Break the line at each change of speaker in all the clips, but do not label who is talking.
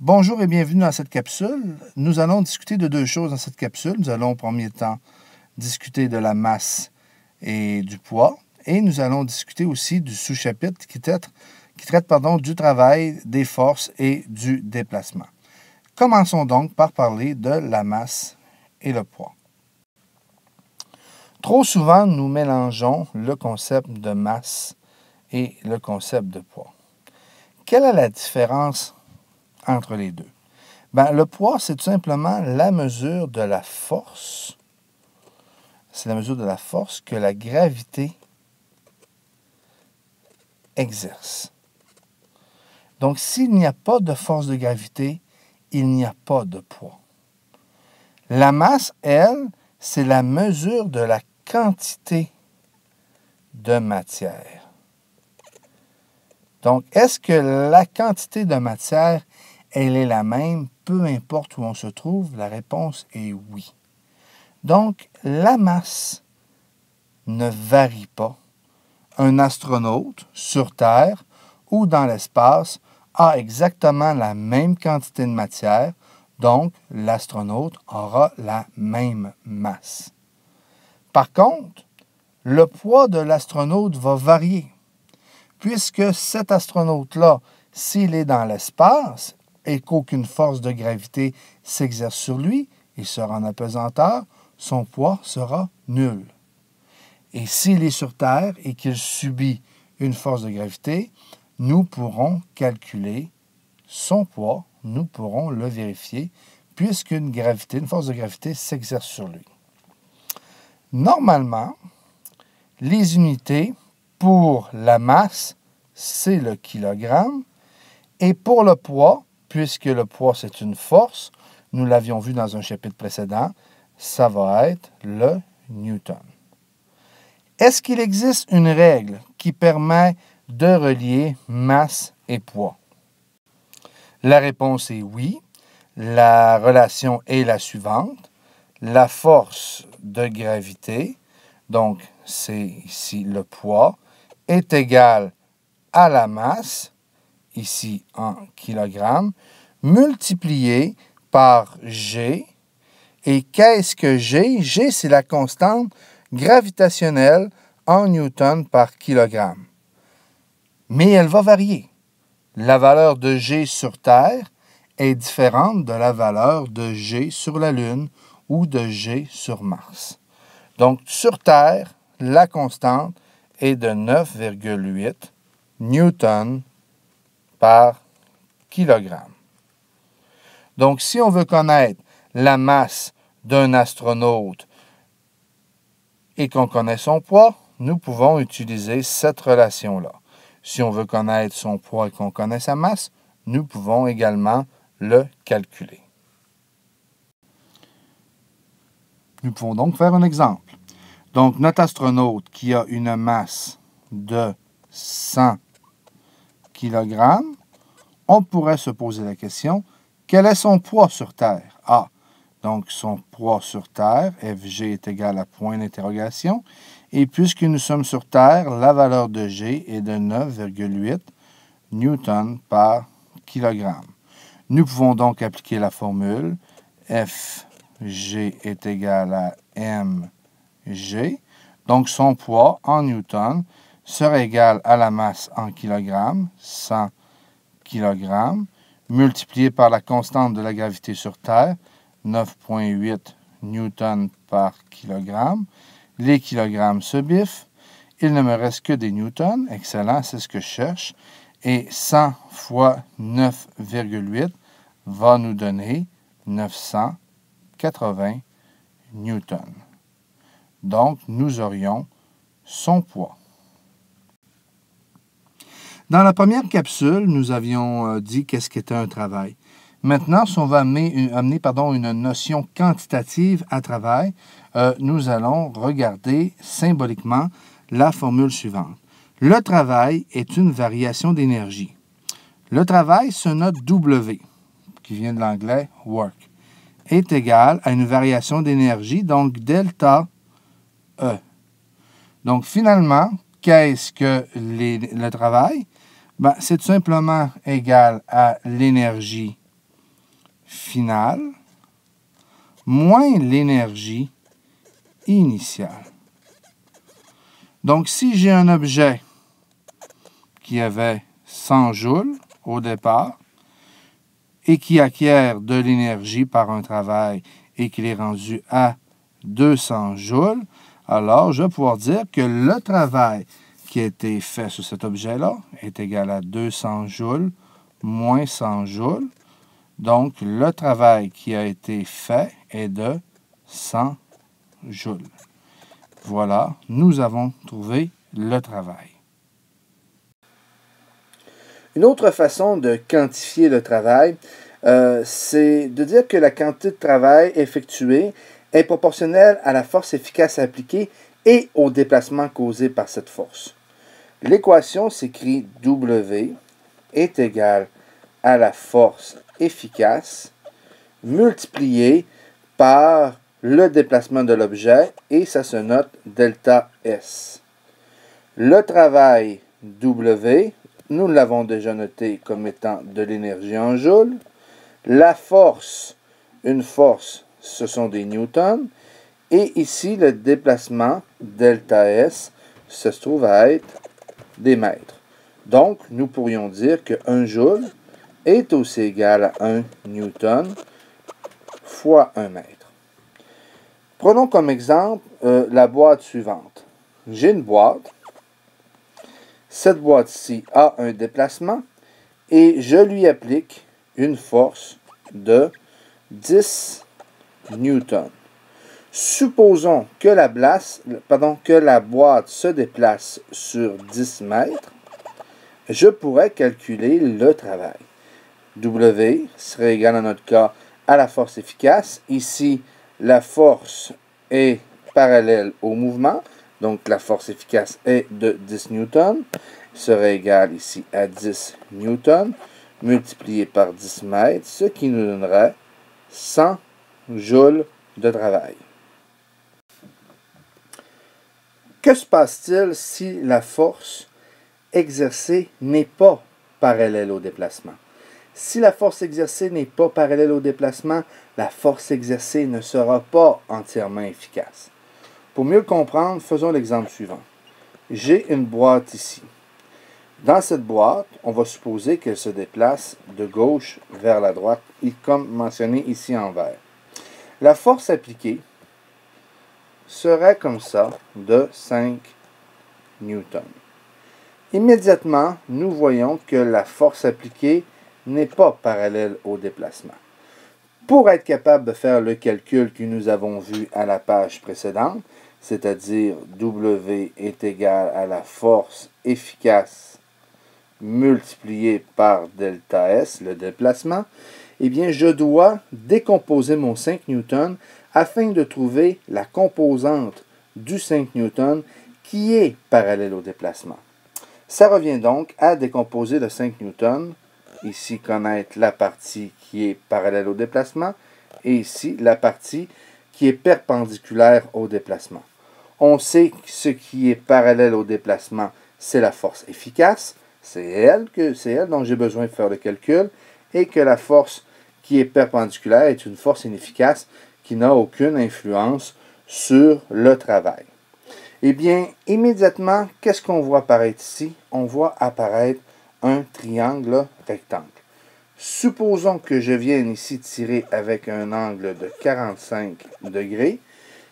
Bonjour et bienvenue dans cette capsule. Nous allons discuter de deux choses dans cette capsule. Nous allons, en premier temps, discuter de la masse et du poids. Et nous allons discuter aussi du sous-chapitre qui traite du travail, des forces et du déplacement. Commençons donc par parler de la masse et le poids. Trop souvent, nous mélangeons le concept de masse et le concept de poids. Quelle est la différence entre les deux? Le poids, c'est tout simplement la mesure de la force. C'est la mesure de la force que la gravité exerce. Donc, s'il n'y a pas de force de gravité, il n'y a pas de poids. La masse, elle, c'est la mesure de la quantité de matière. Donc, est-ce que la quantité de matière, elle est la même, peu importe où on se trouve? La réponse est oui. Donc, la masse ne varie pas. Un astronaute sur Terre ou dans l'espace a exactement la même quantité de matière, donc l'astronaute aura la même masse. Par contre, le poids de l'astronaute va varier, puisque cet astronaute-là, s'il est dans l'espace et qu'aucune force de gravité s'exerce sur lui, il sera en apesanteur, son poids sera nul. Et s'il est sur Terre et qu'il subit une force de gravité, nous pourrons calculer son poids, nous pourrons le vérifier, puisqu'une force de gravité s'exerce sur lui. Normalement, les unités pour la masse, c'est le kilogramme, et pour le poids, puisque le poids c'est une force, nous l'avions vu dans un chapitre précédent, ça va être le newton. Est-ce qu'il existe une règle qui permet de relier masse et poids? La réponse est oui. La relation est la suivante. La force de gravité, donc c'est ici le poids, est égale à la masse, ici en kilogrammes, multiplié par G. Et qu'est-ce que G? G, c'est la constante gravitationnelle en newton par kilogramme. Mais elle va varier. La valeur de G sur Terre est différente de la valeur de G sur la Lune ou de G sur Mars. Donc, sur Terre, la constante est de 9,8 newtons par kilogramme. Donc, si on veut connaître la masse d'un astronaute et qu'on connaît son poids, nous pouvons utiliser cette relation-là. Si on veut connaître son poids et qu'on connaît sa masse, nous pouvons également le calculer. Nous pouvons donc faire un exemple. Donc, notre astronaute qui a une masse de 100 kg, on pourrait se poser la question, quel est son poids sur Terre? Donc, son poids sur Terre, Fg est égal à point d'interrogation. Et puisque nous sommes sur Terre, la valeur de G est de 9,8 newtons par kilogramme. Nous pouvons donc appliquer la formule Fg est égal à mg. Donc, son poids en newtons sera égal à la masse en kilogrammes, 100 kg, multiplié par la constante de la gravité sur Terre, 9,8 newtons par kilogramme. Les kilogrammes se biffent. Il ne me reste que des newtons. Excellent, c'est ce que je cherche. Et 100 fois 9,8 va nous donner 980 newtons. Donc, nous aurions son poids. Dans la première capsule, nous avions dit qu'est-ce qu'était un travail. Maintenant, si on va amener une notion quantitative à travail, nous allons regarder symboliquement la formule suivante. Le travail est une variation d'énergie. Le travail se note W, qui vient de l'anglais work, est égal à une variation d'énergie, donc delta E. Donc, finalement, qu'est-ce que le travail? C'est tout simplement égal à l'énergie finale moins l'énergie initiale. Donc, si j'ai un objet qui avait 100 joules au départ et qui acquiert de l'énergie par un travail et qu'il est rendu à 200 joules, alors je vais pouvoir dire que le travail qui a été fait sur cet objet-là est égal à 200 joules moins 100 joules. Donc, le travail qui a été fait est de 100 joules. Voilà, nous avons trouvé le travail. Une autre façon de quantifier le travail, c'est de dire que la quantité de travail effectuée est proportionnelle à la force efficace appliquée et au déplacement causé par cette force. L'équation s'écrit W est égale à la force efficace multipliée par le déplacement de l'objet et ça se note delta S. Le travail W, nous l'avons déjà noté comme étant de l'énergie en joules. La force, une force, ce sont des newtons. Et ici, le déplacement delta S se trouve à être des mètres. Donc, nous pourrions dire que 1 joule est aussi égal à 1 newton fois 1 mètre. Prenons comme exemple la boîte suivante. J'ai une boîte. Cette boîte-ci a un déplacement et je lui applique une force de 10 newtons. Supposons que la boîte se déplace sur 10 mètres. Je pourrais calculer le travail. W serait égal en notre cas à la force efficace. Ici, la force est parallèle au mouvement. Donc, la force efficace est de 10 newtons. Serait égal ici à 10 newtons multiplié par 10 mètres, ce qui nous donnerait 100 joules de travail. Que se passe-t-il si la force exercée n'est pas parallèle au déplacement? Si la force exercée n'est pas parallèle au déplacement, la force exercée ne sera pas entièrement efficace. Pour mieux le comprendre, faisons l'exemple suivant. J'ai une boîte ici. Dans cette boîte, on va supposer qu'elle se déplace de gauche vers la droite, comme mentionné ici en vert. La force appliquée serait comme ça de 5 newtons. Immédiatement, nous voyons que la force appliquée n'est pas parallèle au déplacement. Pour être capable de faire le calcul que nous avons vu à la page précédente, c'est-à-dire W est égal à la force efficace multipliée par delta S, le déplacement, eh bien, je dois décomposer mon 5 newtons afin de trouver la composante du 5 newtons qui est parallèle au déplacement. Ça revient donc à décomposer le 5 newtons, ici connaître la partie qui est parallèle au déplacement, et ici la partie qui est perpendiculaire au déplacement. On sait que ce qui est parallèle au déplacement, c'est la force efficace, c'est elle dont j'ai besoin de faire le calcul, et que la force qui est perpendiculaire est une force inefficace qui n'a aucune influence sur le travail. Eh bien, immédiatement, qu'est-ce qu'on voit apparaître ici? On voit apparaître un triangle rectangle. Supposons que je vienne ici tirer avec un angle de 45 degrés.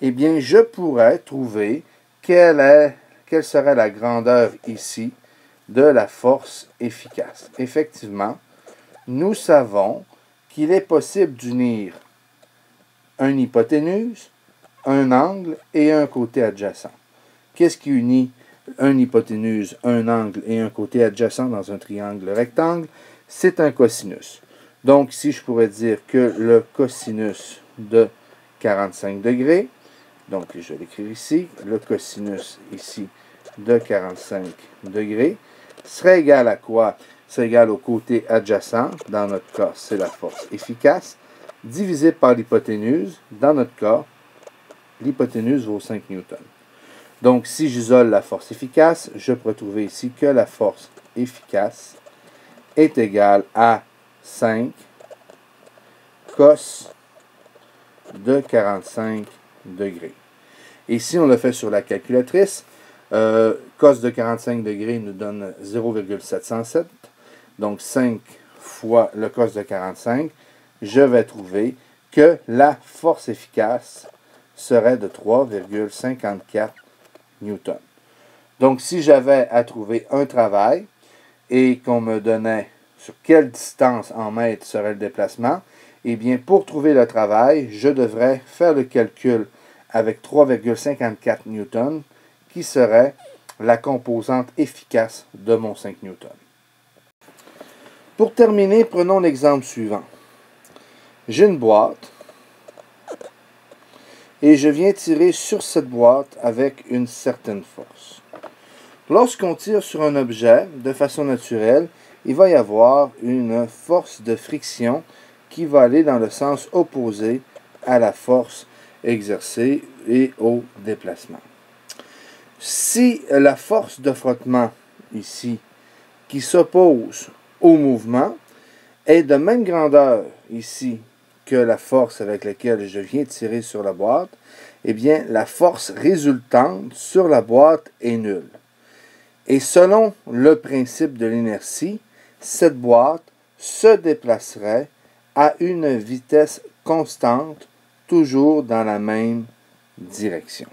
Eh bien, je pourrais trouver quelle serait la grandeur ici de la force efficace. Effectivement, nous savons qu'il est possible d'unir un hypoténuse, un angle et un côté adjacent. Qu'est-ce qui unit un hypoténuse, un angle et un côté adjacent dans un triangle rectangle? C'est un cosinus. Donc, ici, je pourrais dire que le cosinus de 45 degrés, donc je vais l'écrire ici, le cosinus ici de 45 degrés, serait égal à quoi? C'est égal au côté adjacent, dans notre cas, c'est la force efficace, divisé par l'hypoténuse, dans notre cas, l'hypoténuse vaut 5 newtons. Donc, si j'isole la force efficace, je peux trouver ici que la force efficace est égale à 5 cos de 45 degrés. Et si on le fait sur la calculatrice, cos de 45 degrés nous donne 0,707. Donc 5 fois le cos de 45, je vais trouver que la force efficace serait de 3,54 newtons. Donc si j'avais à trouver un travail et qu'on me donnait sur quelle distance en mètres serait le déplacement, eh bien pour trouver le travail, je devrais faire le calcul avec 3,54 newtons qui serait la composante efficace de mon 5 newtons. Pour terminer, prenons l'exemple suivant. J'ai une boîte et je viens tirer sur cette boîte avec une certaine force. Lorsqu'on tire sur un objet de façon naturelle, il va y avoir une force de friction qui va aller dans le sens opposé à la force exercée et au déplacement. Si la force de frottement ici qui s'oppose au mouvement est de même grandeur ici que la force avec laquelle je viens tirer sur la boîte, eh bien la force résultante sur la boîte est nulle. Et selon le principe de l'inertie, cette boîte se déplacerait à une vitesse constante, toujours dans la même direction.